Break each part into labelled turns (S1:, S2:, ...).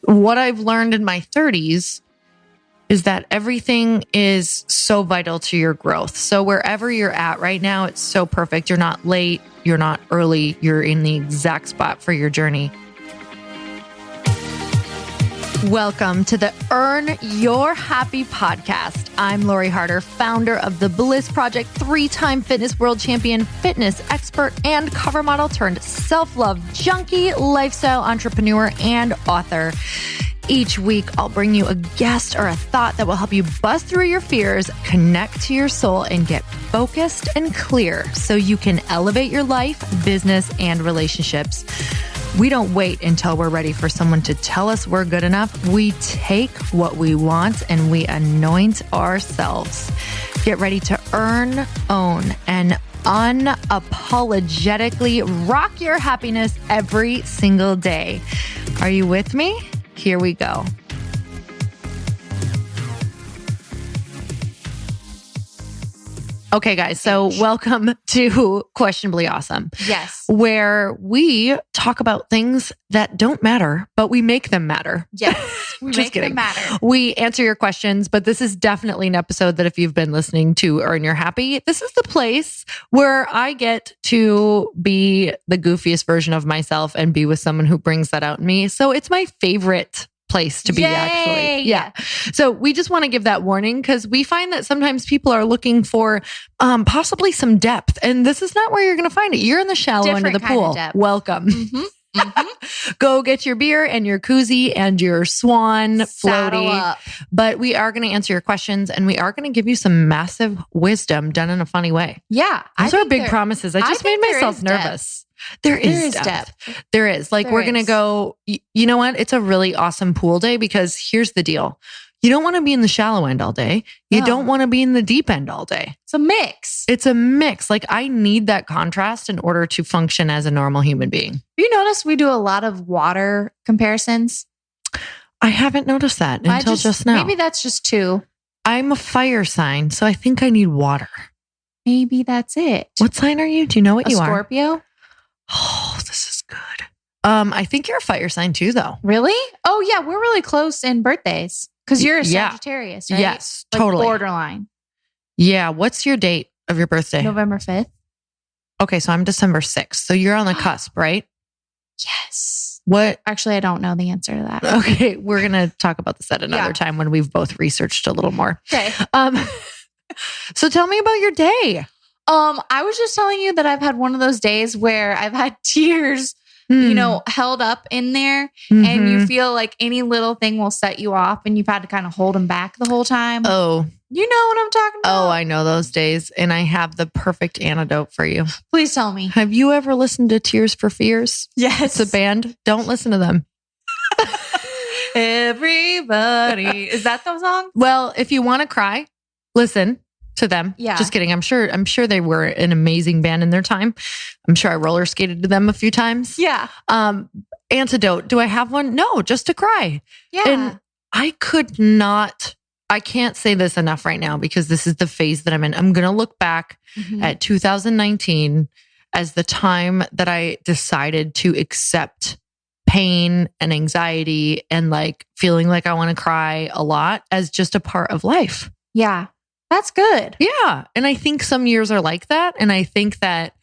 S1: what I've learned in my 30s is that everything is so vital to your growth. So wherever you're at right now, it's so perfect. You're not late. You're not early. You're in the exact spot for your journey. Welcome to the Earn Your Happy podcast. I'm Lori Harder, founder of The Bliss Project, 3-time fitness world champion, fitness expert, and cover model turned self-love junkie, lifestyle entrepreneur, and author. Each week, I'll bring you a guest or a thought that will help you bust through your fears, connect to your soul, and get focused and clear so you can elevate your life, business, and relationships. We don't wait until we're ready for someone to tell us we're good enough. We take what we want and we anoint ourselves. Get ready to earn, own, and unapologetically rock your happiness every single day. Are you with me? Here we go. Okay, guys, so welcome to Questionably Awesome.
S2: Yes.
S1: Where we talk about things that don't matter, but we make them matter.
S2: Yes. We
S1: Just
S2: make
S1: kidding.
S2: them matter.
S1: We answer your questions, but this is definitely an episode that if you've been listening to Earn Your Happy, this is the place where I get to be the goofiest version of myself and be with someone who brings that out in me. So it's my favorite place to be.
S2: Yay!
S1: Actually. Yeah. So we just want to give that warning because we find that sometimes people are looking for possibly some depth, and this is not where you're going to find it. You're in the shallow end of the pool. Welcome.
S2: Mm-hmm. Mm-hmm.
S1: Go get your beer and your koozie and your swan
S2: Saddle
S1: floaty.
S2: up.
S1: But we are going to answer your questions and we are going to give you some massive wisdom done in a funny way.
S2: Yeah.
S1: Those are big promises. I just made myself nervous. There is depth. There is. Like, we're going to go, you know what? It's a really awesome pool day because here's the deal. You don't want to be in the shallow end all day. You don't want to be in the deep end all day.
S2: It's a mix.
S1: It's a mix. Like, I need that contrast in order to function as a normal human being.
S2: You notice we do a lot of water comparisons?
S1: I haven't noticed that until just now.
S2: Maybe that's just 2.
S1: I'm a fire sign, so I think I need water.
S2: Maybe that's it.
S1: What sign are you? Do you know what you are?
S2: Scorpio?
S1: Oh, this is good. I think you're a fire sign too, though.
S2: Really? Oh, yeah. We're really close in birthdays because you're a
S1: Yeah.
S2: Sagittarius, right?
S1: Yes,
S2: Like
S1: totally.
S2: borderline.
S1: Yeah. What's your date of your birthday?
S2: November 5th.
S1: Okay, so I'm December 6th. So you're on the cusp, right?
S2: Yes.
S1: What?
S2: Actually, I don't know the answer to that.
S1: Okay, we're going to talk about this at another time when we've both researched a little more.
S2: Okay.
S1: So tell me about your day.
S2: I was just telling you that I've had one of those days where I've had tears, held up in there, and you feel like any little thing will set you off, and you've had to kind of hold them back the whole time.
S1: Oh,
S2: you know what I'm talking about?
S1: Oh, I know those days, and I have the perfect antidote for you.
S2: Please tell me.
S1: Have you ever listened to Tears for Fears?
S2: Yes.
S1: It's a band. Don't listen to them.
S2: Everybody. Is that the song?
S1: Well, if you want to cry, listen to them.
S2: Yeah.
S1: Just kidding. I'm sure they were an amazing band in their time. I'm sure I roller skated to them a few times.
S2: Yeah.
S1: Antidote. Do I have one? No, just to cry.
S2: Yeah.
S1: And I can't say this enough right now because this is the phase that I'm in. I'm going to look back at 2019 as the time that I decided to accept pain and anxiety and like feeling like I want to cry a lot as just a part of life.
S2: Yeah. That's good.
S1: Yeah. And I think some years are like that. And I think that,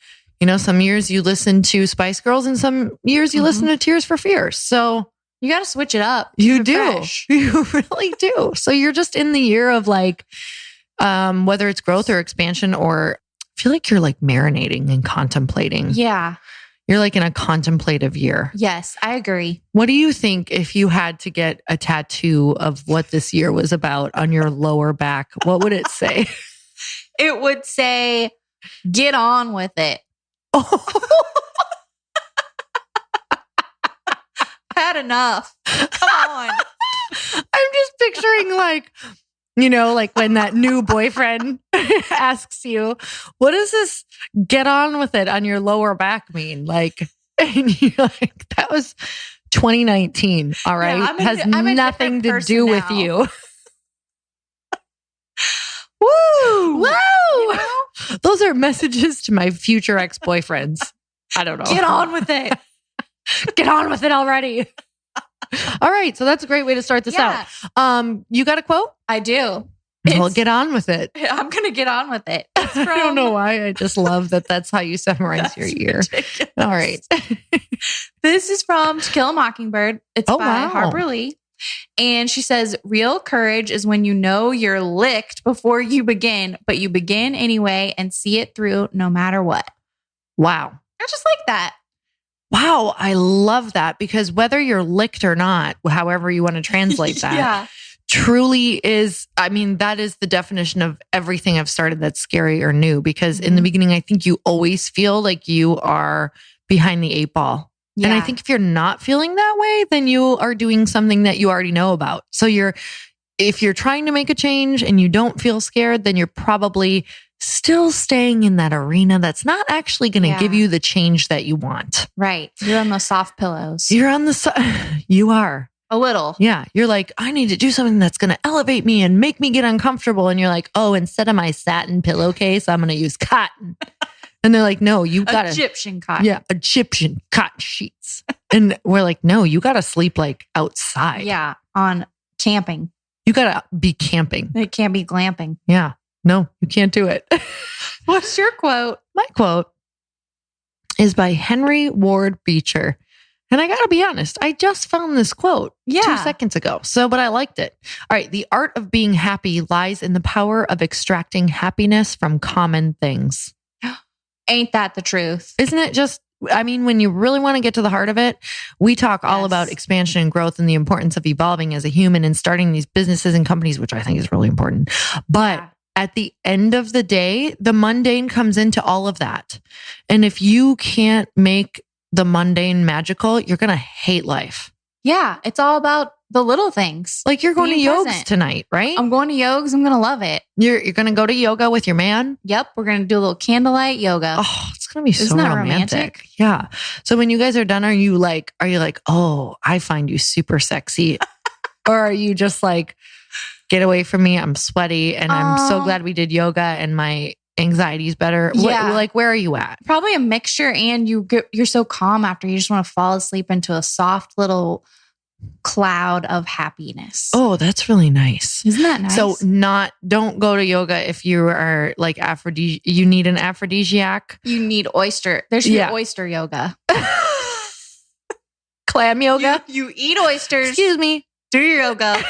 S1: some years you listen to Spice Girls and some years you listen to Tears for Fears. So
S2: you got to switch it up.
S1: You do.
S2: Fresh.
S1: You really do. So you're just in the year of like, whether it's growth or expansion, or I feel like you're like marinating and contemplating.
S2: Yeah.
S1: You're like in a contemplative year.
S2: Yes, I agree.
S1: What do you think if you had to get a tattoo of what this year was about on your lower back? What would it say?
S2: It would say, get on with it.
S1: Oh.
S2: I had enough. Come on.
S1: I'm just picturing like when that new boyfriend asks you, what does this get on with it on your lower back mean? Like, and you're like, that was 2019. All right.
S2: Yeah,
S1: has nothing to do with you.
S2: Woo!
S1: Woo! Those are messages to my future ex-boyfriends. I don't know.
S2: Get on with it.
S1: Get on with it already. All right. So that's a great way to start this out. You got a quote?
S2: I do.
S1: Well, get on with it.
S2: I'm going to get on with it. It's from,
S1: I don't know why. I just love that that's how you summarize your year.
S2: Ridiculous.
S1: All right.
S2: This is from To Kill a Mockingbird. It's by Harper Lee. And she says, real courage is when you know you're licked before you begin, but you begin anyway and see it through no matter what.
S1: Wow.
S2: I just like that.
S1: Wow. I love that because whether you're licked or not, however you want to translate that, truly is, I mean, that is the definition of everything I've started that's scary or new. Because in the beginning, I think you always feel like you are behind the 8 ball. Yeah. And I think if you're not feeling that way, then you are doing something that you already know about. So if you're trying to make a change and you don't feel scared, then you're probably still staying in that arena that's not actually going to give you the change that you want.
S2: Right. You're on the soft pillows.
S1: You are.
S2: A little.
S1: Yeah. You're like, I need to do something that's going to elevate me and make me get uncomfortable. And you're like, oh, instead of my satin pillowcase, I'm going to use cotton. And they're like, no, you got
S2: Egyptian cotton.
S1: Yeah, Egyptian cotton sheets. And we're like, no, you got to sleep like outside.
S2: Yeah, on camping.
S1: You got to be camping.
S2: It can't be glamping.
S1: Yeah, no, you can't do it.
S2: What's your quote?
S1: My quote is by Henry Ward Beecher. And I got to be honest, I just found this quote 2 seconds ago. But I liked it. All right. The art of being happy lies in the power of extracting happiness from common things.
S2: Ain't that the truth?
S1: Isn't it just, I mean, when you really want to get to the heart of it, we talk all about expansion and growth and the importance of evolving as a human and starting these businesses and companies, which I think is really important. But at the end of the day, the mundane comes into all of that. And if you can't make the mundane magical, you're going to hate life.
S2: Yeah. It's all about the little things.
S1: Like you're going to yogas tonight, right?
S2: I'm going to yogas. I'm going to love it.
S1: You're going to go to yoga with your man?
S2: Yep. We're going to do a little candlelight yoga.
S1: Oh, it's going to be so romantic. Yeah. So when you guys are done, are you like, oh, I find you super sexy? Or are you just like, get away from me. I'm sweaty and I'm so glad we did yoga and my anxiety is better.
S2: Yeah.
S1: Where are you at?
S2: Probably a mixture. And you're so calm after you just want to fall asleep into a soft little cloud of happiness.
S1: Oh, that's really nice.
S2: Isn't that nice?
S1: So don't go to yoga if you are like you need an aphrodisiac.
S2: You need oyster. There's oyster yoga.
S1: Clam yoga.
S2: You eat oysters.
S1: Excuse me.
S2: Do your yoga.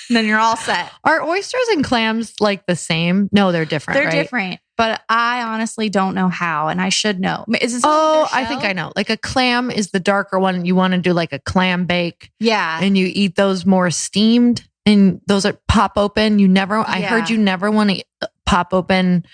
S2: And then you're all set.
S1: Are oysters and clams like the same? No, they're different.
S2: They're different. But I honestly don't know how, and I should know. Is it
S1: I think I know. Like a clam is the darker one. You want to do like a clam bake.
S2: Yeah.
S1: And you eat those more steamed and those are pop open. I heard you never want to pop open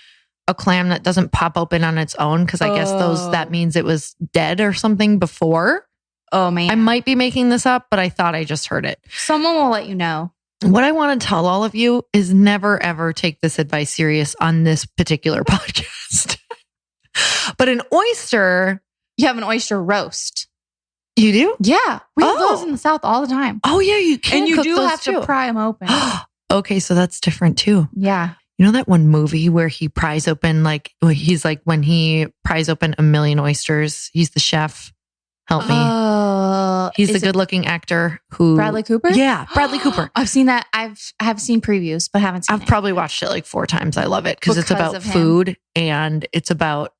S1: a clam that doesn't pop open on its own. Cause I guess that means it was dead or something before.
S2: Oh man.
S1: I might be making this up, but I thought I just heard it.
S2: Someone will let you know.
S1: What I want to tell all of you is never, ever take this advice serious on this particular podcast. But an oyster...
S2: You have an oyster roast.
S1: You do?
S2: Yeah. We have those in the South all the time.
S1: Oh, yeah, you can.
S2: And you
S1: cook
S2: do
S1: those
S2: have
S1: too.
S2: to pry them open.
S1: Okay, so that's different too.
S2: Yeah.
S1: You know that one movie where he pries open, when he pries open a million oysters, he's the chef. Help me. He's the good-looking actor who...
S2: Bradley Cooper?
S1: Yeah, Bradley Cooper.
S2: I've seen that. I have seen previews, but haven't seen it.
S1: I've probably watched it like 4 times. I love it because it's about food and it's about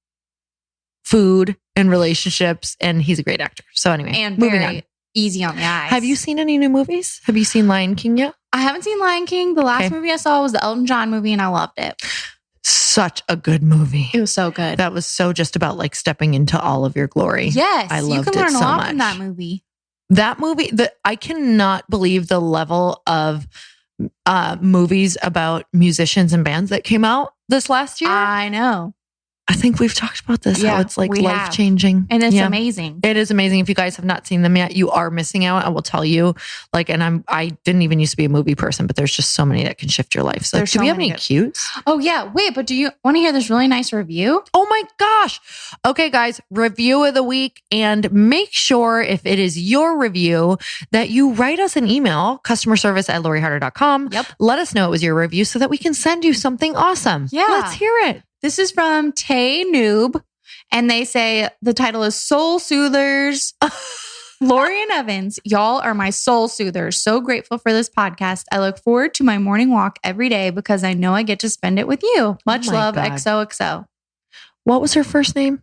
S1: food and relationships, and he's a great actor. So anyway,
S2: and
S1: moving on.
S2: Easy on the eyes.
S1: Have you seen any new movies? Have you seen Lion King yet?
S2: I haven't seen Lion King. The last movie I saw was the Elton John movie, and I loved it.
S1: Such a good movie.
S2: It was so good.
S1: That was so just about like stepping into all of your glory.
S2: Yes.
S1: I loved it so much.
S2: You can learn a lot from that movie.
S1: That movie, I cannot believe the level of movies about musicians and bands that came out this last year.
S2: I know.
S1: I think we've talked about this, how it's like life-changing.
S2: And it's amazing.
S1: It is amazing. If you guys have not seen them yet, you are missing out. I will tell you, I didn't even used to be a movie person, but there's just so many that can shift your life. So do we have any cues?
S2: Oh yeah. Wait, but do you want to hear this really nice review?
S1: Oh my gosh. Okay, guys, review of the week. And make sure if it is your review that you write us an email, customerservice@loriharder.com.
S2: Yep.
S1: Let us know it was your review so that we can send you something awesome.
S2: Yeah.
S1: Let's hear it.
S2: This is from Tay Noob, and they say the title is Soul Soothers. Lori and Evans, y'all are my soul soothers. So grateful for this podcast. I look forward to my morning walk every day because I know I get to spend it with you. Much love,
S1: God.
S2: XOXO.
S1: What was her first name?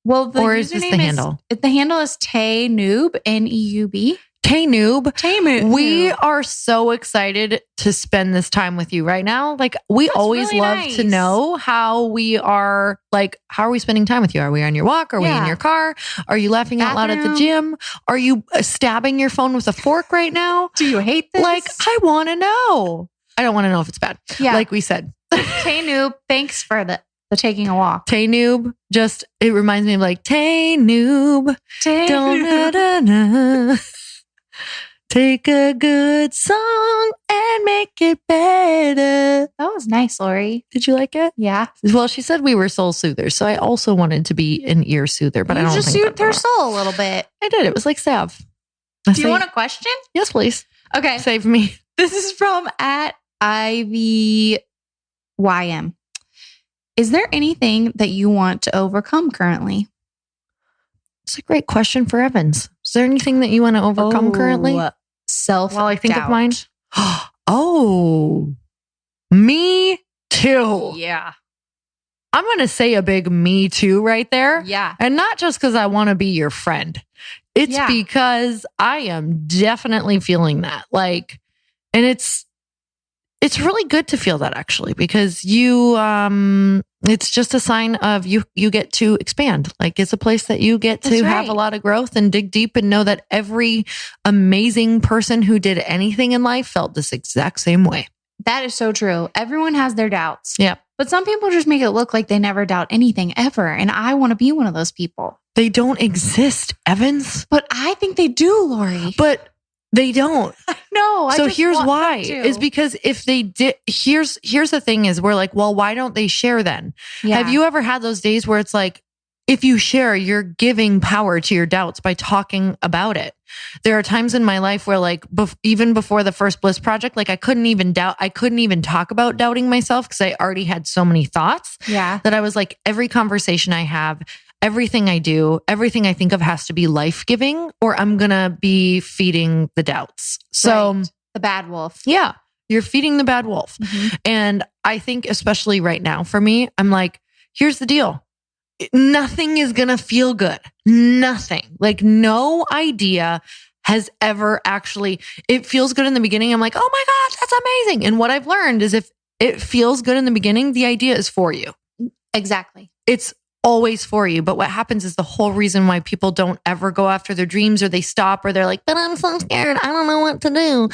S2: Well,
S1: or is this the handle?
S2: The handle is Tay Noob, Neub.
S1: Tay Noob.
S2: Tay Noob.
S1: We are so excited to spend this time with you right now. Like, we always
S2: really
S1: love
S2: nice.
S1: to know how we are, like, how are we spending time with you? Are we on your walk? Are we in your car? Are you laughing out loud at the gym? Are you stabbing your phone with a fork right now?
S2: Do you hate this?
S1: Like, I want to know. I don't want to know if it's bad.
S2: Yeah.
S1: Like we said.
S2: Tay Noob, thanks for the taking a walk.
S1: Tay Noob, just, it reminds me of like, Tay Noob.
S2: Tay
S1: Noob. Take a good song and make it better.
S2: That was nice, Lori.
S1: Did you like it?
S2: Yeah.
S1: Well, she said we were soul soothers, so I also wanted to be an ear soother, but I don't
S2: just
S1: think
S2: soothed her soul a little bit.
S1: I did. It was like salve.
S2: Do you want a question?
S1: Yes, please.
S2: Okay.
S1: Save me.
S2: This is from @IVYM. Is there anything that you want to overcome currently?
S1: It's a great question for Evans. Is there anything that you want to overcome currently?
S2: Self-doubt.
S1: While I think of mine. Oh, me too.
S2: Yeah.
S1: I'm going to say a big me too right there.
S2: Yeah.
S1: And not just because I want to be your friend. It's because I am definitely feeling that. Like, and it's really good to feel that, actually, because you, it's just a sign of you get to expand. Like, it's a place that you get to have a lot of growth and dig deep and know that every amazing person who did anything in life felt this exact same way.
S2: That is so true. Everyone has their doubts.
S1: Yeah.
S2: But some people just make it look like they never doubt anything ever. And I want to be one of those people.
S1: They don't exist, Evans.
S2: But I think they do, Lori.
S1: But they don't.
S2: No.
S1: So here's why. Is because if they did, here's the thing is we're like, well, why don't they share then?
S2: Yeah.
S1: Have you ever had those days where it's like, if you share, you're giving power to your doubts by talking about it. There are times in my life where, like, even before the first Bliss project, like I couldn't even talk about doubting myself because I already had so many thoughts.
S2: Yeah.
S1: That I was like, every conversation I have, everything I do, everything I think of has to be life-giving or I'm going to be feeding the doubts. So
S2: the bad wolf.
S1: Yeah. You're feeding the bad wolf. Mm-hmm. And I think especially right now for me, I'm like, here's the deal. Nothing is going to feel good. Nothing. Like, no idea has ever actually, it feels good in the beginning. I'm like, oh my God, that's amazing. And what I've learned is if it feels good in the beginning, the idea is for you.
S2: Exactly.
S1: It's always for you. But what happens is the whole reason why people don't ever go after their dreams or they stop or they're like, but I'm so scared. I don't know what to do.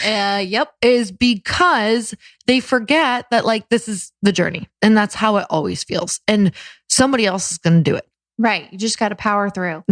S1: Is because they forget that, like, this is the journey and that's how it always feels. And somebody else is going to do it.
S2: Right. You just got to power through.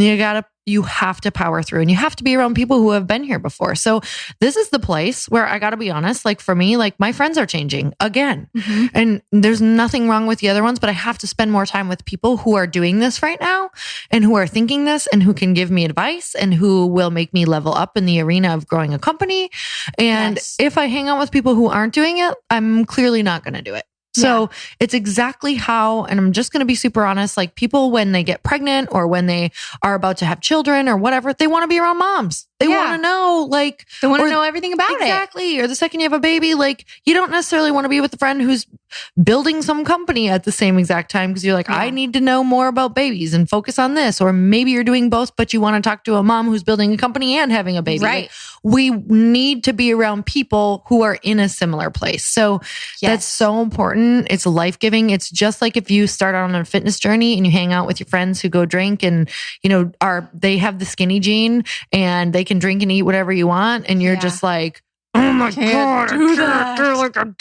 S1: You have to power through and you have to be around people who have been here before. So this is the place where I got to be honest, like for me, like my friends are changing again. Mm-hmm. And there's nothing wrong with the other ones, but I have to spend more time with people who are doing this right now and who are thinking this and who can give me advice and who will make me level up in the arena of growing a company. And if I hang out with people who aren't doing it, I'm clearly not going to do it. So it's exactly how, and I'm just going to be super honest, like people, when they get pregnant or when they are about to have children or whatever, they want to be around moms. They want to know, like,
S2: they want to know everything about it.
S1: Exactly. Or the second you have a baby, like you don't necessarily want to be with a friend who's building some company at the same exact time because you're like, I need to know more about babies and focus on this. Or maybe you're doing both, but you want to talk to a mom who's building a company and having a baby.
S2: Right.
S1: Like, we need to be around people who are in a similar place. So that's so important. It's life-giving. It's just like if you start out on a fitness journey and you hang out with your friends who go drink and, you know, they have the skinny gene and they can drink and eat whatever you want. And you're just like, oh my God,
S2: do that.
S1: They're like a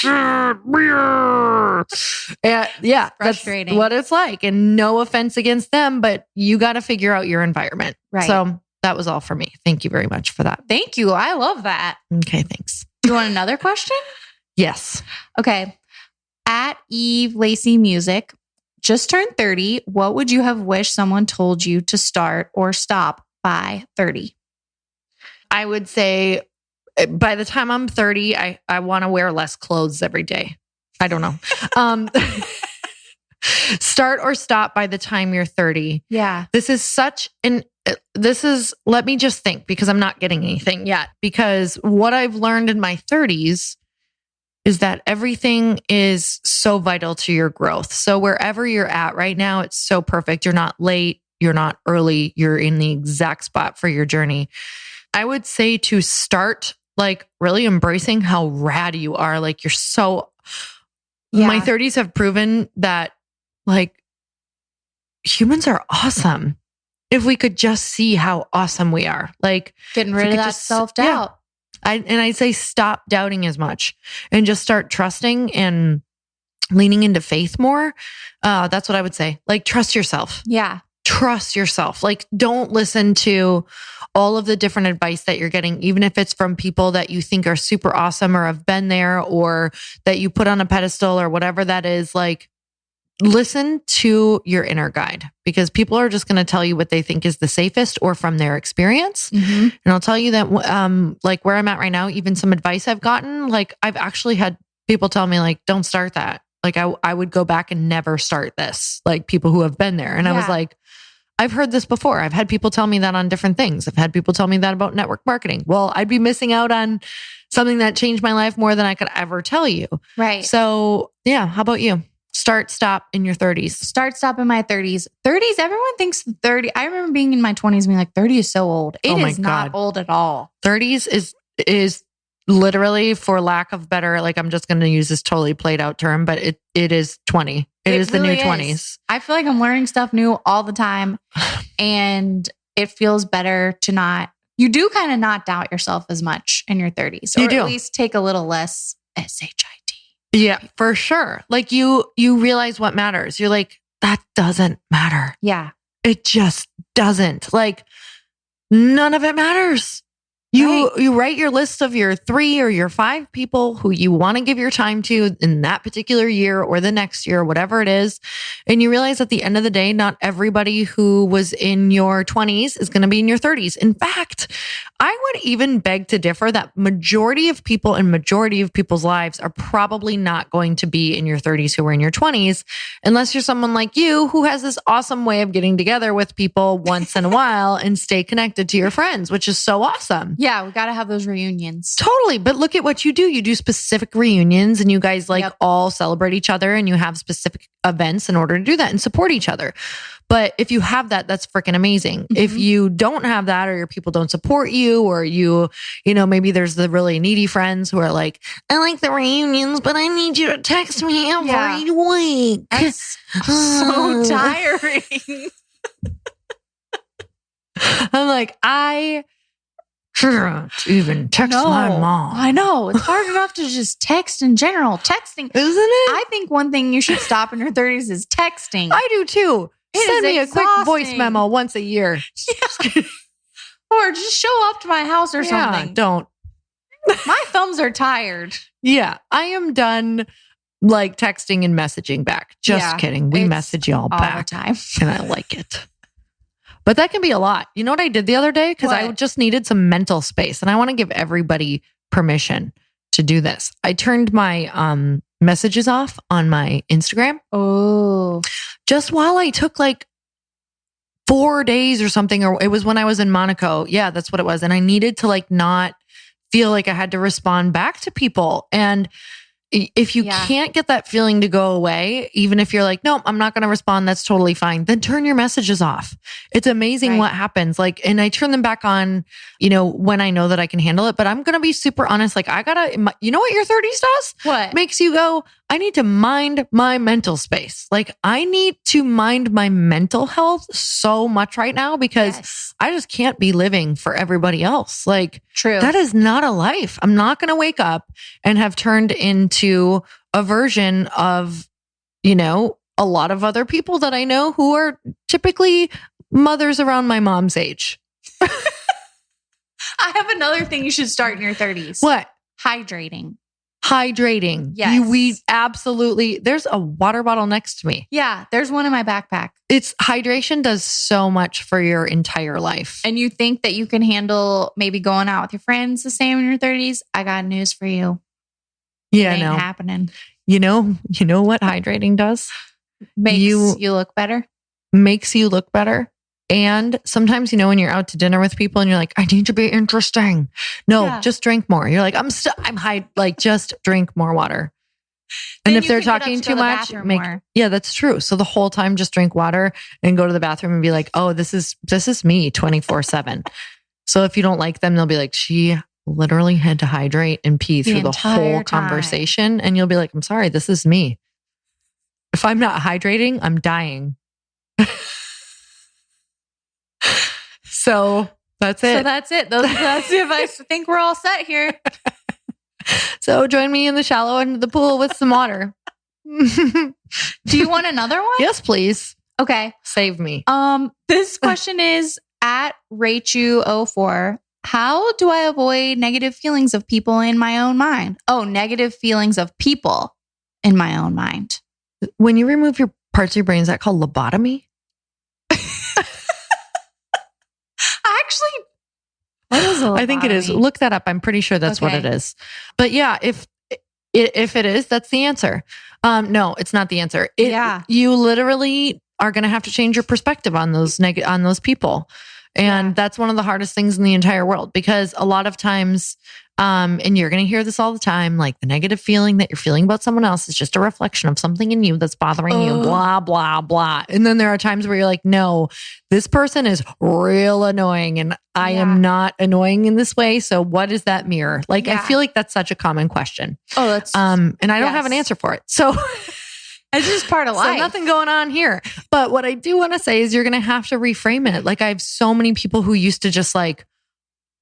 S1: yeah,
S2: frustrating.
S1: That's what it's like. And no offense against them, but you got to figure out your environment.
S2: Right.
S1: So that was all for me. Thank you very much for that.
S2: Thank you. I love that.
S1: Okay, thanks.
S2: Do you want another question?
S1: Yes.
S2: Okay. @Eve Lacey Music, just turned 30. What would you have wished someone told you to start or stop by 30?
S1: I would say by the time I'm 30, I want to wear less clothes every day. I don't know. Start or stop by the time you're 30.
S2: Yeah.
S1: This is such an let me just think, because I'm not getting anything yet. Because what I've learned in my 30s is that everything is so vital to your growth. So wherever you're at right now, it's so perfect. You're not late. You're not early. You're in the exact spot for your journey. I would say to start like really embracing how rad you are. Like you're so, my 30s have proven that like humans are awesome. If we could just see how awesome we are, like
S2: getting rid of that self-doubt.
S1: I'd say stop doubting as much and just start trusting and leaning into faith more. That's what I would say. Like, trust yourself.
S2: Yeah.
S1: Trust yourself. Like, don't listen to all of the different advice that you're getting, even if it's from people that you think are super awesome or have been there or that you put on a pedestal or whatever that is. Like, listen to your inner guide, because people are just going to tell you what they think is the safest or from their experience. Mm-hmm. And I'll tell you that, like where I'm at right now, even some advice I've gotten, like I've actually had people tell me like, don't start that. Like I would go back and never start this, like people who have been there. And I was like, I've heard this before. I've had people tell me that on different things. I've had people tell me that about network marketing. Well, I'd be missing out on something that changed my life more than I could ever tell you.
S2: Right.
S1: So yeah. How about you? Start, stop in your 30s.
S2: Start, stop in my 30s. 30s, everyone thinks 30. I remember being in my 20s being like, 30 is so old. It is not old at all.
S1: 30s is literally, for lack of better, like I'm just going to use this totally played out term, but it is 20. It is really the new 20s.
S2: I feel like I'm learning stuff new all the time. And it feels better to not, you do kind of not doubt yourself as much in your 30s. Or
S1: you do.
S2: At least take a little less SHIT.
S1: Yeah, for sure. Like you realize what matters. You're like, that doesn't matter.
S2: Yeah.
S1: It just doesn't. Like none of it matters. You write your list of your 3 or your 5 people who you want to give your time to in that particular year or the next year, whatever it is. And you realize at the end of the day, not everybody who was in your 20s is going to be in your 30s. In fact, I would even beg to differ that majority of people and majority of people's lives are probably not going to be in your 30s who were in your 20s, unless you're someone like you who has this awesome way of getting together with people once in a while and stay connected to your friends, which is so awesome.
S2: Yeah, we got to have those reunions.
S1: Totally. But look at what you do. You do specific reunions and you guys all celebrate each other and you have specific events in order to do that and support each other. But if you have that, that's freaking amazing. Mm-hmm. If you don't have that or your people don't support you or you know, maybe there's the really needy friends who are like, I like the reunions, but I need you to text me every week.
S2: That's so tiring.
S1: I'm like, I can't even text my mom.
S2: I know. It's hard enough to just text in general. Texting. Isn't it? I think one thing you should stop in your 30s is texting.
S1: I do too. Send me a quick voice memo once a year.
S2: Yeah. Or just show up to my house or something.
S1: Don't.
S2: My thumbs are tired.
S1: Yeah. I am done like texting and messaging back. Just kidding. We message y'all back
S2: all the time.
S1: And I like it. But that can be a lot. You know what I did the other day? Because I just needed some mental space. And I want to give everybody permission to do this. I turned my messages off on my Instagram.
S2: Oh.
S1: Just while I took like 4 days or something, or it was when I was in Monaco. Yeah, that's what it was. And I needed to like not feel like I had to respond back to people. And if you can't get that feeling to go away, even if you're like, no, I'm not going to respond, that's totally fine, then turn your messages off. It's amazing what happens. Like, and I turn them back on, you know, when I know that I can handle it. But I'm going to be super honest. Like, you know what your 30s does?
S2: What?
S1: Makes you go, I need to mind my mental space. Like, I need to mind my mental health so much right now because I just can't be living for everybody else. Like,
S2: true.
S1: That is not a life. I'm not going to wake up and have turned into a version of, you know, a lot of other people that I know who are typically mothers around my mom's age.
S2: I have another thing you should start in your 30s.
S1: What?
S2: Hydrating.
S1: Yes. We absolutely, there's a water bottle next to me.
S2: Yeah, there's one in my backpack.
S1: Hydration does so much for your entire life.
S2: And you think that you can handle maybe going out with your friends the same in your 30s? I got news for you.
S1: Yeah,
S2: it ain't happening.
S1: You know what hydrating does?
S2: Makes you look better.
S1: Makes you look better. And sometimes, when you're out to dinner with people and you're like, I need to be interesting. No, just drink more. You're like, I'm high. Like, just drink more water. And if they're talking too much, yeah, that's true. So the whole time, just drink water and go to the bathroom and be like, oh, this is me 24/7. So if you don't like them, they'll be like, she literally had to hydrate and pee through the whole conversation. And you'll be like, I'm sorry, this is me. If I'm not hydrating, I'm dying. So that's it.
S2: That's the advice. I think we're all set here.
S1: So join me in the shallow end of the pool with some water.
S2: Do you want another one?
S1: Yes, please.
S2: Okay.
S1: Save me.
S2: This question is at Raichu04. How do I avoid negative feelings of people in my own mind? Oh, negative feelings of people in my own mind.
S1: When you remove your parts of your brain, is that called lobotomy?
S2: Actually, what is a lobotomy?
S1: I think it is. Look that up. I'm pretty sure that's what it is. But yeah, if it is, that's the answer. No, it's not the answer. You literally are going to have to change your perspective on those people. And that's one of the hardest things in the entire world, because a lot of times, and you're going to hear this all the time, like the negative feeling that you're feeling about someone else is just a reflection of something in you that's bothering you, blah, blah, blah. And then there are times where you're like, no, this person is real annoying and I am not annoying in this way. So what is that mirror? Like, I feel like that's such a common question.
S2: Oh, that's,
S1: and I don't have an answer for it. So
S2: it's just part of life.
S1: So nothing going on here. But what I do want to say is you're going to have to reframe it. Like, I have so many people who used to just like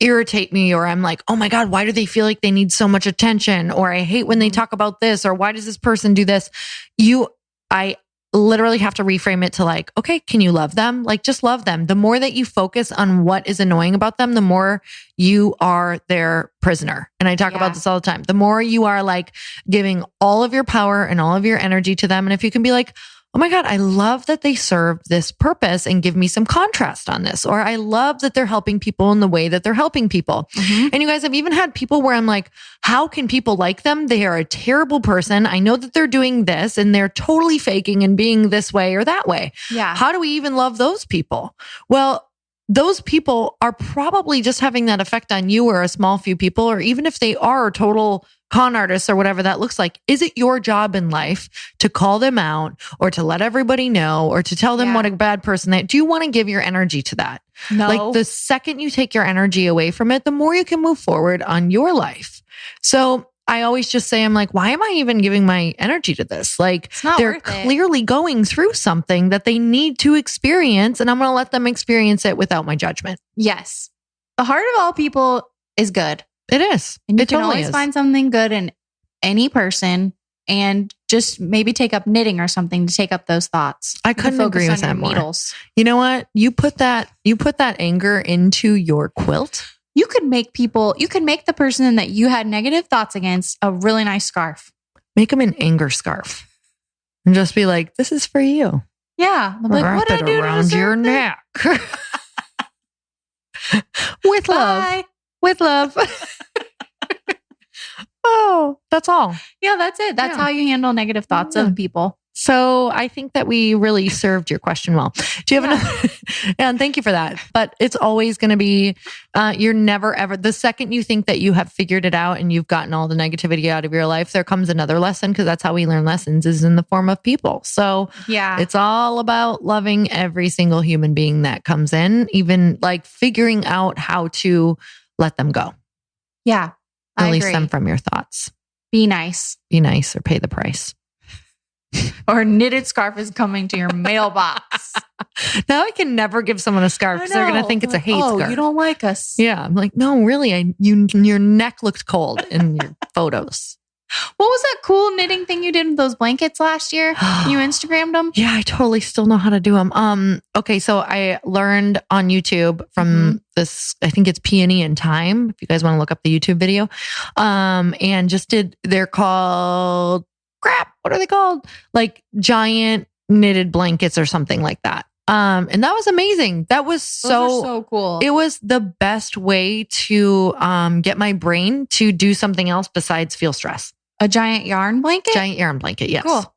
S1: irritate me, or I'm like, oh my God, why do they feel like they need so much attention? Or I hate when they talk about this, or why does this person do this? I literally have to reframe it to like, okay, can you love them? Like, just love them. The more that you focus on what is annoying about them, the more you are their prisoner. And I talk about this all the time. The more you are like giving all of your power and all of your energy to them. And if you can be like, oh my God, I love that they served this purpose and give me some contrast on this. Or I love that they're helping people in the way that they're helping people. And you guys, I've even had people where I'm like, how can people like them? They are a terrible person. I know that they're doing this and they're totally faking and being this way or that way.
S2: Yeah.
S1: How do we even love those people? Well, those people are probably just having that effect on you or a small few people, or even if they are total con artists or whatever that looks like. Is it your job in life to call them out or to let everybody know or to tell them what a bad person they do? You want to give your energy to that?
S2: No.
S1: Like, the second you take your energy away from it, the more you can move forward on your life. So I always just say, I'm like, why am I even giving my energy to this? Like, they're clearly going through something that they need to experience, and I'm going to let them experience it without my judgment.
S2: Yes. The heart of all people is good.
S1: It is.
S2: And you
S1: it
S2: can
S1: totally
S2: always
S1: is.
S2: find something good in any person, and just maybe take up knitting or something to take up those thoughts.
S1: I couldn't agree with that more. Needles. You know what? You put that anger into your quilt.
S2: You could make the person that you had negative thoughts against a really nice scarf.
S1: Make them an anger scarf and just be like, this is for you.
S2: Yeah. Like,
S1: wrap it around your neck. With love. With love. Oh, that's all.
S2: Yeah, that's it. That's how you handle negative thoughts of people.
S1: So I think that we really served your question well. Do you have another? And thank you for that. But it's always going to be, you're never ever, the second you think that you have figured it out and you've gotten all the negativity out of your life, there comes another lesson, because that's how we learn lessons, is in the form of people. So it's all about loving every single human being that comes in, even like figuring out how to let them go.
S2: Yeah.
S1: Release them from your thoughts.
S2: Be nice.
S1: Be nice, or pay the price.
S2: Or knitted scarf is coming to your mailbox.
S1: Now I can never give someone a scarf because they're going to think it's a hate scarf.
S2: You don't like us.
S1: Yeah. I'm like, no, really. Your neck looked cold in your photos.
S2: What was that cool knitting thing you did with those blankets last year? You Instagrammed them?
S1: Yeah, I totally still know how to do them. Okay, so I learned on YouTube from this, I think it's Peony in Time, if you guys want to look up the YouTube video. And just they're called, what are they called? Like giant knitted blankets or something like that. And that was amazing. That was so
S2: cool.
S1: It was the best way to get my brain to do something else besides feel stress.
S2: A giant yarn blanket?
S1: Giant yarn blanket, yes.
S2: Cool.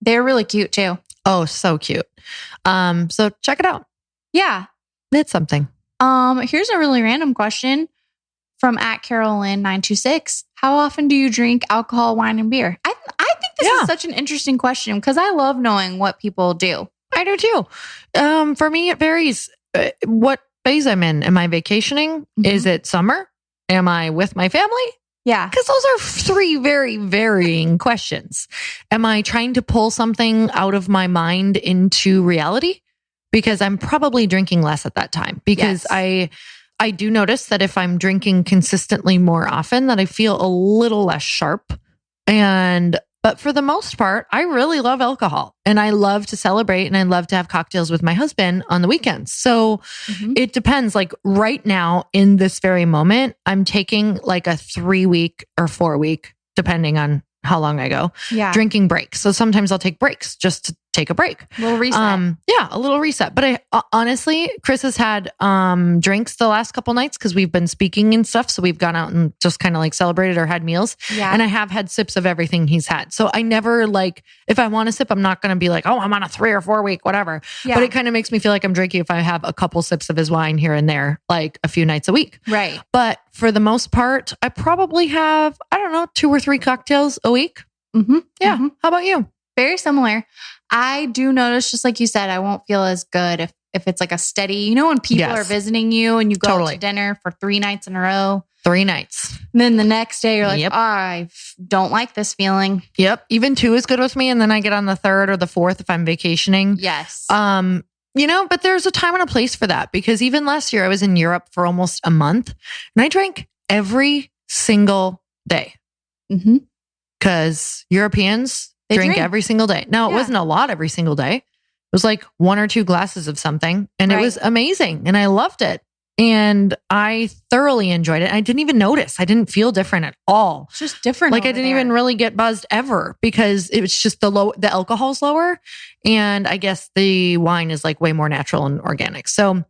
S2: They're really cute too.
S1: Oh, so cute. So check it out.
S2: Yeah.
S1: It's something.
S2: Here's a really random question from @Carolyn926. How often do you drink alcohol, wine, and beer? I think this is such an interesting question because I love knowing what people do.
S1: I do too. For me, it varies. What phase I'm in. Am I vacationing? Mm-hmm. Is it summer? Am I with my family?
S2: Yeah.
S1: Because those are three very varying questions. Am I trying to pull something out of my mind into reality? Because I'm probably drinking less at that time. Because I do notice that if I'm drinking consistently more often, that I feel a little less sharp. But for the most part, I really love alcohol and I love to celebrate and I love to have cocktails with my husband on the weekends. So it depends. Like right now in this very moment, I'm taking like a 3-week or 4-week, depending on how long I go, drinking breaks. So sometimes I'll take breaks just to take a break.
S2: A little reset.
S1: A little reset. But honestly, Chris has had drinks the last couple nights because we've been speaking and stuff. So we've gone out and just kind of like celebrated or had meals. Yeah. And I have had sips of everything he's had. So I never like, if I want a sip, I'm not going to be like, oh, I'm on a 3 or 4 week, whatever. Yeah. But it kind of makes me feel like I'm drinking if I have a couple sips of his wine here and there, like a few nights a week.
S2: Right.
S1: But for the most part, I probably have, 2 or 3 cocktails a week. Mm-hmm. Yeah. Mm-hmm. How about you?
S2: Very similar. I do notice, just like you said, I won't feel as good if it's like a steady, when people are visiting you and you go out to dinner for 3 nights in a row.
S1: 3 nights.
S2: And then the next day you're like, I don't like this feeling.
S1: Yep. Even 2 is good with me. And then I get on the 3rd or the 4th if I'm vacationing.
S2: Yes.
S1: But there's a time and a place for that because even last year I was in Europe for almost a month and I drank every single day. Mm-hmm. Because Europeans drink every single day. Now, it wasn't a lot every single day. It was like 1 or 2 glasses of something. And it was amazing. And I loved it. And I thoroughly enjoyed it. I didn't even notice. I didn't feel different at all.
S2: It's just different.
S1: Like I didn't even really get buzzed ever because it was just the alcohol's lower. And I guess the wine is like way more natural and organic. So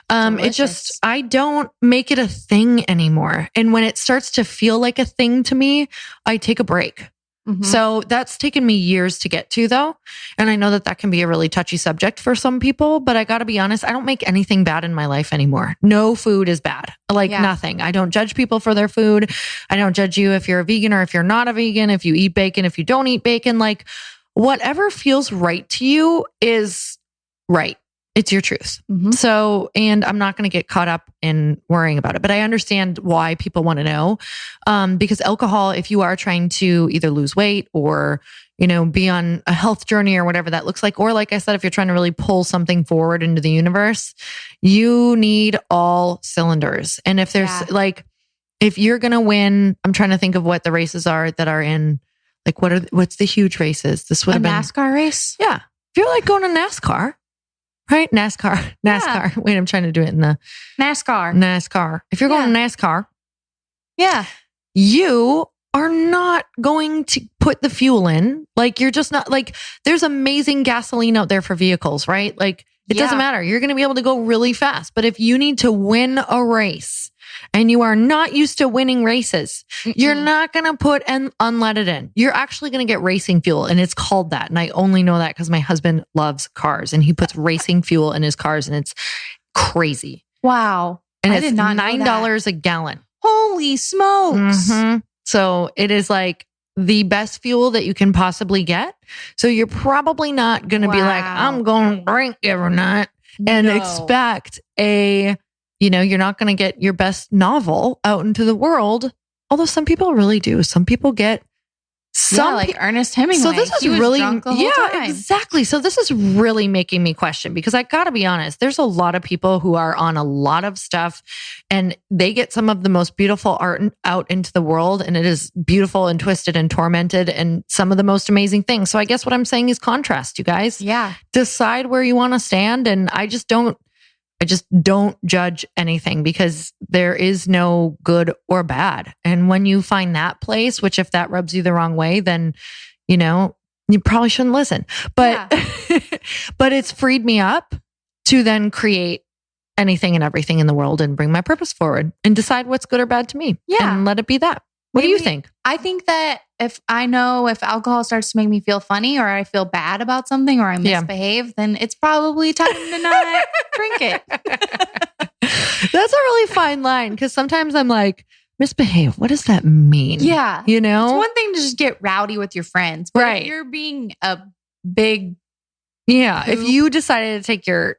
S1: I don't make it a thing anymore. And when it starts to feel like a thing to me, I take a break. Mm-hmm. So that's taken me years to get to though. And I know that can be a really touchy subject for some people, but I got to be honest, I don't make anything bad in my life anymore. No food is bad. Like nothing. I don't judge people for their food. I don't judge you if you're a vegan or if you're not a vegan, if you eat bacon, if you don't eat bacon, like whatever feels right to you is right. It's your truth. Mm-hmm. So, and I'm not going to get caught up in worrying about it, but I understand why people want to know. Because alcohol, if you are trying to either lose weight or, be on a health journey or whatever that looks like, or like I said, if you're trying to really pull something forward into the universe, you need all cylinders. And if there's if you're going to win, I'm trying to think of what the races are that are in, like, what's the huge races? This would have been
S2: NASCAR race.
S1: Yeah. If you're like going to NASCAR, right? NASCAR. Yeah. Wait, I'm trying to do it in the NASCAR. If you're going to NASCAR, you are not going to put the fuel in. Like you're just not like, there's amazing gasoline out there for vehicles, right? Like it doesn't matter. You're going to be able to go really fast. But if you need to win a race and you are not used to winning races, you're not going to put unleaded in. You're actually going to get racing fuel. And it's called that. And I only know that because my husband loves cars and he puts racing fuel in his cars and it's crazy.
S2: Wow.
S1: And it's $9 a gallon.
S2: Holy smokes.
S1: Mm-hmm. So it is like the best fuel that you can possibly get. So you're probably not going to be like, I'm going to drink every night and expect you're not going to get your best novel out into the world. Although some people really do. Some people get
S2: like Ernest Hemingway.
S1: So this is really drunk the whole time. Exactly. So this is really making me question because I got to be honest, there's a lot of people who are on a lot of stuff and they get some of the most beautiful art out into the world and it is beautiful and twisted and tormented and some of the most amazing things. So I guess what I'm saying is contrast, you guys.
S2: Yeah.
S1: Decide where you want to stand and I just don't judge anything because there is no good or bad. And when you find that place, which if that rubs you the wrong way, then, you probably shouldn't listen. But, but it's freed me up to then create anything and everything in the world and bring my purpose forward and decide what's good or bad to me. Yeah. And let it be that. What do you think?
S2: I think that if alcohol starts to make me feel funny or I feel bad about something or I misbehave, then it's probably time to not drink it.
S1: That's a really fine line because sometimes I'm like, misbehave. What does that mean?
S2: Yeah.
S1: You know?
S2: It's one thing to just get rowdy with your friends. But if you're being a big...
S1: Yeah. If you decided to take your...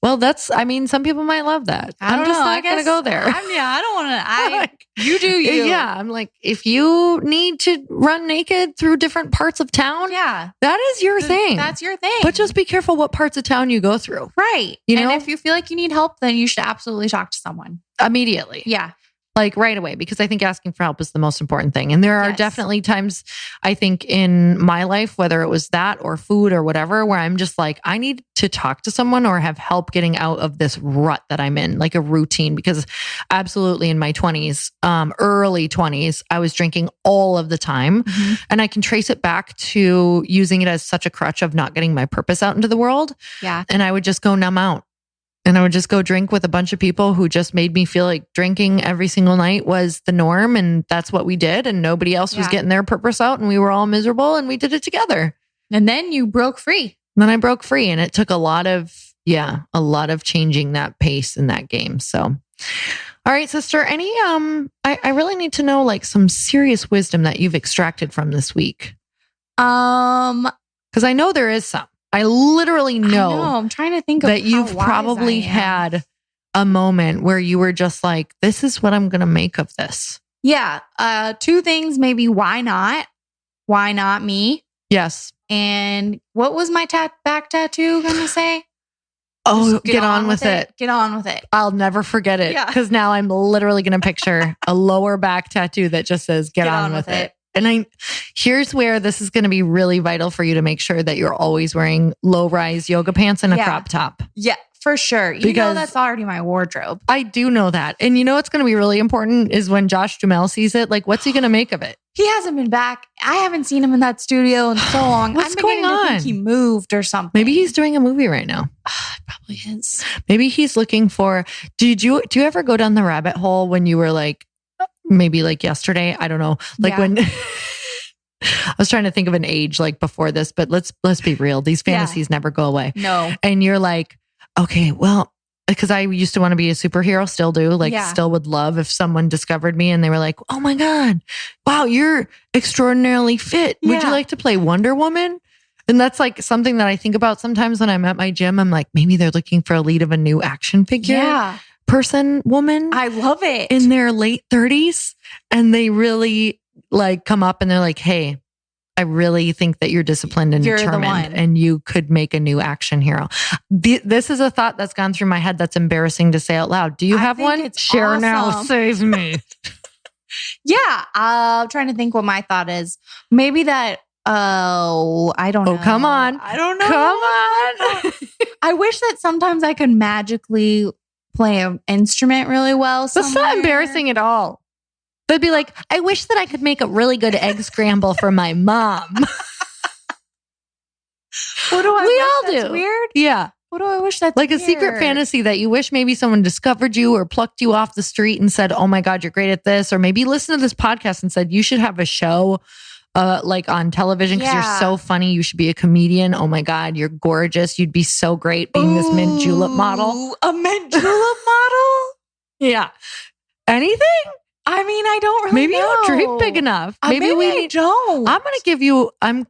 S1: Well, some people might love that. I'm just not going to go there.
S2: I don't want to... You do you.
S1: Yeah. I'm like, if you need to run naked through different parts of town, that is your thing.
S2: That's your thing.
S1: But just be careful what parts of town you go through.
S2: Right. You know? And if you feel like you need help, then you should absolutely talk to someone.
S1: Immediately.
S2: Yeah.
S1: Like right away, because I think asking for help is the most important thing. And there are definitely times, I think, in my life, whether it was that or food or whatever, where I'm just like, I need to talk to someone or have help getting out of this rut that I'm in, like a routine. Because absolutely in my 20s, early 20s, I was drinking all of the time. Mm-hmm. And I can trace it back to using it as such a crutch of not getting my purpose out into the world.
S2: Yeah.
S1: And I would just go numb out. And I would just go drink with a bunch of people who just made me feel like drinking every single night was the norm. And that's what we did. And nobody else was getting their purpose out. And we were all miserable and we did it together.
S2: And then you broke free.
S1: Then I broke free. And it took a lot of changing that pace in that game. So, all right, sister, any, I really need to know like some serious wisdom that you've extracted from this week. Because I know there is some. I literally know.
S2: I'm trying to think of
S1: that you've probably had a moment where you were just like, this is what I'm going to make of this.
S2: Yeah. 2 things, maybe. Why not? Why not me?
S1: Yes.
S2: And what was my back tattoo going to say?
S1: Oh, get on with it.
S2: Get on with it.
S1: I'll never forget it. Because now I'm literally going to picture a lower back tattoo that just says, get on with it. And here's where this is going to be really vital for you to make sure that you're always wearing low-rise yoga pants and a crop top.
S2: Yeah, for sure. You know that's already my wardrobe.
S1: I do know that. And you know what's going to be really important is when Josh Duhamel sees it, like, what's he going to make of it?
S2: He hasn't been back. I haven't seen him in that studio in so long.
S1: What's going on?
S2: I think he moved or something.
S1: Maybe he's doing a movie right now.
S2: Probably is.
S1: Maybe he's looking for... Do you ever go down the rabbit hole when you were like, maybe like yesterday? I don't know. Like when I was trying to think of an age like before this, but let's be real. These fantasies never go away.
S2: No.
S1: And you're like, okay, well, because I used to want to be a superhero, still do, like still would love if someone discovered me and they were like, oh my God, wow, you're extraordinarily fit. Would you like to play Wonder Woman? And that's like something that I think about sometimes when I'm at my gym. I'm like, maybe they're looking for a lead of a new action figure. Woman.
S2: I love it.
S1: In their late 30s. And they really like come up and they're like, hey, I really think that you're disciplined and determined and you could make a new action hero. This is a thought that's gone through my head that's embarrassing to say out loud. Do you have one? Share
S2: awesome.
S1: Now, save me.
S2: I'm trying to think what my thought is. Maybe that, I don't know.
S1: Oh, come on.
S2: I don't know.
S1: Come on.
S2: I wish that sometimes I could magically play an instrument really well.
S1: That's not embarrassing at all. They'd be like, I wish that I could make a really good egg scramble for my mom.
S2: What do I
S1: wish?
S2: That's weird?
S1: Yeah.
S2: What do I wish that's
S1: like
S2: weird?
S1: A secret fantasy that you wish maybe someone discovered you or plucked you off the street and said, oh my God, you're great at this. Or maybe listen to this podcast and said, you should have a show like on television because you're so funny. You should be a comedian. Oh my God, you're gorgeous. You'd be so great being this mint julep model.
S2: A mint julep model?
S1: Yeah. Anything?
S2: I mean, I don't really
S1: maybe
S2: know.
S1: You don't dream big enough. Maybe
S2: I don't.
S1: I'm going to give you an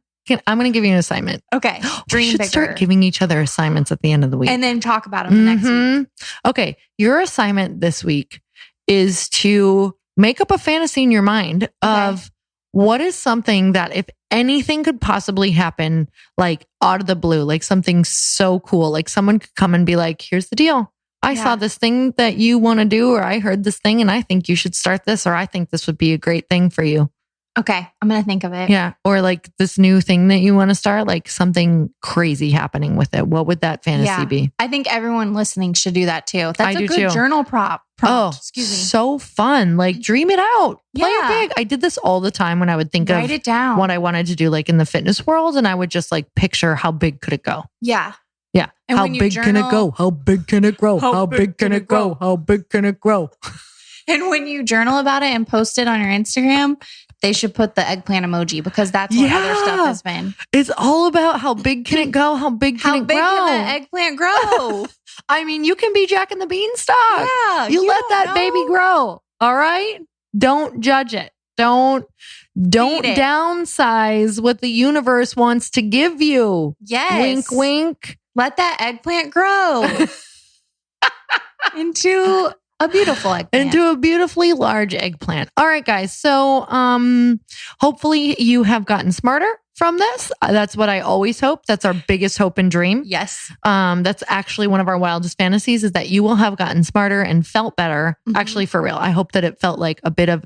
S1: assignment.
S2: Okay.
S1: We should start giving each other assignments at the end of the week.
S2: And then talk about them the next week.
S1: Okay. Your assignment this week is to make up a fantasy in your mind of what is something that if anything could possibly happen, like out of the blue, like something so cool, like someone could come and be like, here's the deal. I saw this thing that you want to do, or I heard this thing and I think you should start this, or I think this would be a great thing for you.
S2: Okay. I'm going to think of it.
S1: Yeah. Or like this new thing that you want to start, like something crazy happening with it. What would that fantasy be?
S2: I think everyone listening should do that too. That's a good journal prompt. Excuse me.
S1: So fun. Like dream it out. Play it big. I did this all the time when I would think
S2: Write it down.
S1: What I wanted to do like in the fitness world. And I would just like picture how big could it go?
S2: Yeah.
S1: Yeah.
S2: And
S1: how big can it go? How big can it grow? How big can it grow? How big can it grow?
S2: And when you journal about it and post it on your Instagram, They should put the eggplant emoji because that's what other stuff has been.
S1: It's all about how big can it go? How big can it grow?
S2: How big can the eggplant grow?
S1: I mean, you can be Jack and the Beanstalk.
S2: Yeah,
S1: you let that baby grow. All right. Don't judge it. Don't downsize what the universe wants to give you.
S2: Yes.
S1: Wink, wink.
S2: Let that eggplant grow into a beautiful eggplant.
S1: Into a beautifully large eggplant. All right, guys. So hopefully you have gotten smarter from this. That's what I always hope. That's our biggest hope and dream.
S2: Yes.
S1: That's actually one of our wildest fantasies, is that you will have gotten smarter and felt better. Mm-hmm. Actually, for real. I hope that it felt like a bit of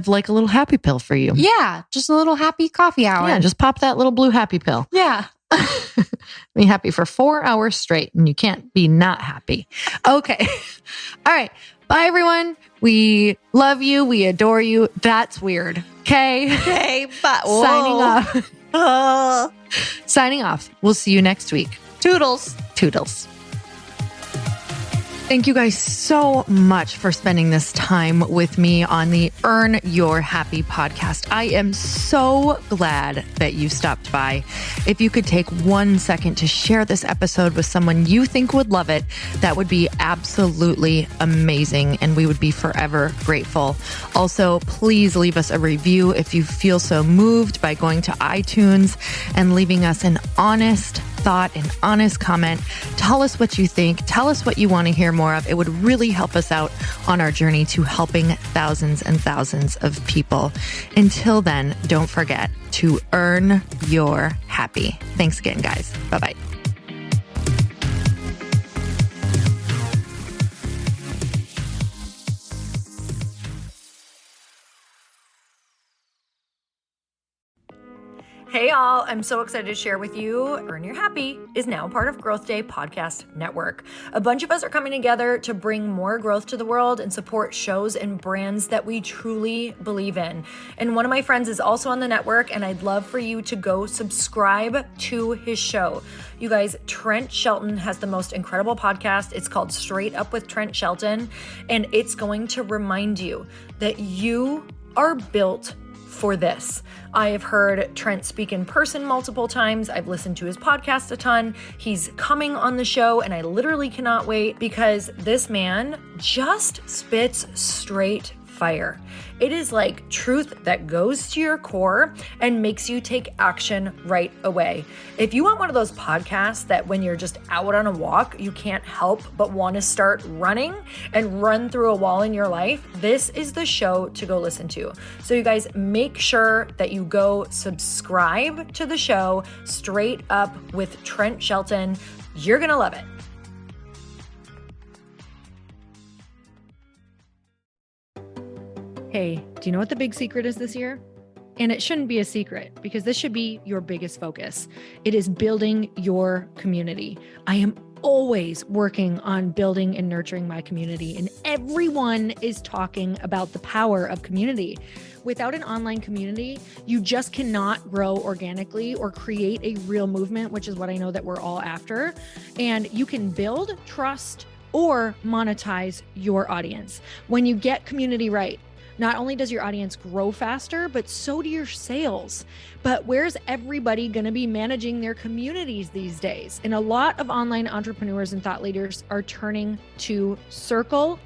S1: like a little happy pill for you.
S2: Yeah. Just a little happy coffee hour.
S1: Yeah. Just pop that little blue happy pill.
S2: Yeah.
S1: Be happy for 4 hours straight, and you can't be not happy. Okay. All right. Bye, everyone. We love you. We adore you. That's weird. Okay.
S2: Okay. But
S1: signing off. Signing off. We'll see you next week.
S2: Toodles.
S1: Toodles. Thank you guys so much for spending this time with me on the Earn Your Happy podcast. I am so glad that you stopped by. If you could take 1 second to share this episode with someone you think would love it, that would be absolutely amazing, and we would be forever grateful. Also, please leave us a review if you feel so moved by going to iTunes and leaving us an honest thought, an honest comment. Tell us what you think. Tell us what you want to hear more of. It would really help us out on our journey to helping thousands and thousands of people. Until then, don't forget to earn your happy. Thanks again, guys. Bye-bye. Hey y'all, I'm so excited to share with you, Earn Your Happy is now part of Growth Day Podcast Network. A bunch of us are coming together to bring more growth to the world and support shows and brands that we truly believe in. And one of my friends is also on the network, and I'd love for you to go subscribe to his show. You guys, Trent Shelton has the most incredible podcast. It's called Straight Up with Trent Shelton, and it's going to remind you that you are built for this. I have heard Trent speak in person multiple times. I've listened to his podcast a ton. He's coming on the show, and I literally cannot wait because this man just spits straight fire. It is like truth that goes to your core and makes you take action right away. If you want one of those podcasts that when you're just out on a walk, you can't help but want to start running and run through a wall in your life, this is the show to go listen to. So you guys, make sure that you go subscribe to the show, Straight Up with Trent Shelton. You're going to love it. Hey, do you know what the big secret is this year? And it shouldn't be a secret because this should be your biggest focus. It is building your community. I am always working on building and nurturing my community, and everyone is talking about the power of community. Without an online community, you just cannot grow organically or create a real movement, which is what I know that we're all after. And you can build trust or monetize your audience. When you get community right, not only does your audience grow faster, but so do your sales. But where's everybody going to be managing their communities these days? And a lot of online entrepreneurs and thought leaders are turning to Circle.so.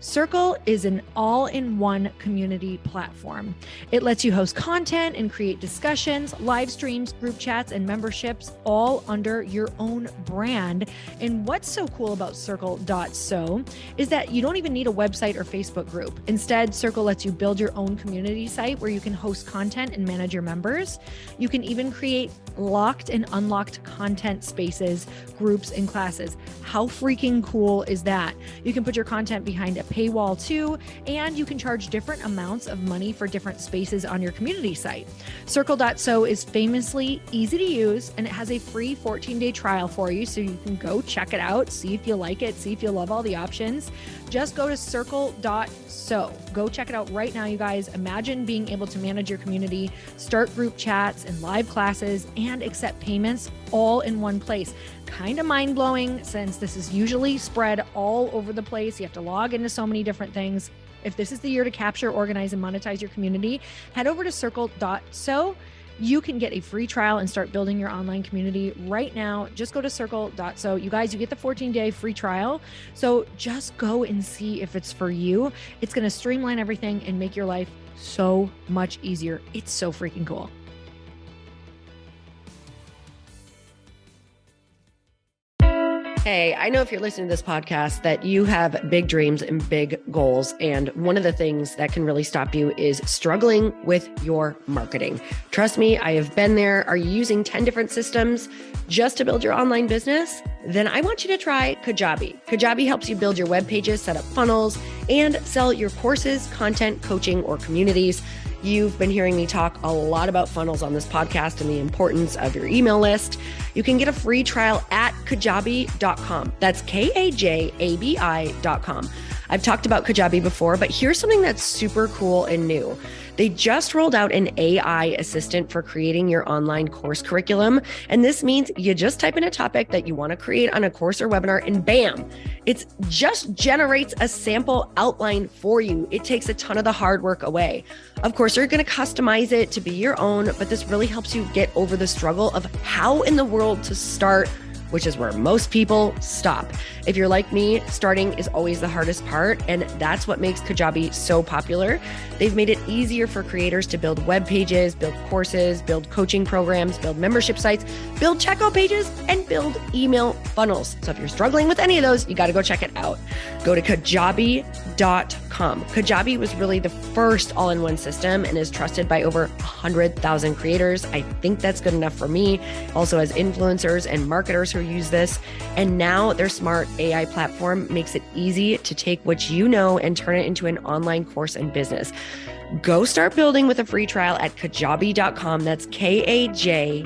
S1: Circle is an all-in-one community platform. It lets you host content and create discussions, live streams, group chats, and memberships all under your own brand. And what's so cool about Circle.so is that you don't even need a website or Facebook group. Instead, Circle lets you build your own community site where you can host content and manage your members. You can even create locked and unlocked content spaces, groups, and classes. How freaking cool is that? You can put your content behind a paywall too, and you can charge different amounts of money for different spaces on your community site. Circle.so is famously easy to use, and it has a free 14-day trial for you, so you can go check it out, see if you like it, see if you love all the options. Just go to Circle.so. Go check it out right now, you guys. Imagine being able to manage your community, start group chats and live classes, and accept payments all in one place. Kind of mind-blowing since this is usually spread all over the place. You have to log into so many different things.
S3: if this is the year to capture, organize, and monetize your community, head over to circle.so. You can get a free trial and start building your online community right now. Just go to circle.so. You guys, you get the 14-day free trial. So just go and see if it's for you. It's going to streamline everything and make your life so much easier. It's so freaking cool. Hey, I know if you're listening to this podcast that you have big dreams and big goals. And one of the things that can really stop you is struggling with your marketing. Trust me, I have been there. Are you using 10 different systems just to build your online business? Then I want you to try Kajabi. Kajabi helps you build your web pages, set up funnels, and sell your courses, content, coaching, or communities. You've been hearing me talk a lot about funnels on this podcast and the importance of your email list. You can get a free trial at kajabi.com. That's Kajabi.com. I've talked about Kajabi before, but here's something that's super cool and new. They just rolled out an AI assistant for creating your online course curriculum. And this means you just type in a topic that you want to create on a course or webinar and bam, it just generates a sample outline for you. It takes a ton of the hard work away. Of course, you're going to customize it to be your own, but this really helps you get over the struggle of how in the world to start, which is where most people stop. If you're like me, starting is always the hardest part, and that's what makes Kajabi so popular. They've made it easier for creators to build web pages, build courses, build coaching programs, build membership sites, build checkout pages, and build email funnels. So if you're struggling with any of those, you got to go check it out. Go to Kajabi.com. Kajabi was really the first all-in-one system and is trusted by over 100,000 creators. I think that's good enough for me. Also has influencers and marketers who use this. And now their smart AI platform makes it easy to take what you know and turn it into an online course and business. Go start building with a free trial at Kajabi.com. That's Kajabi.com.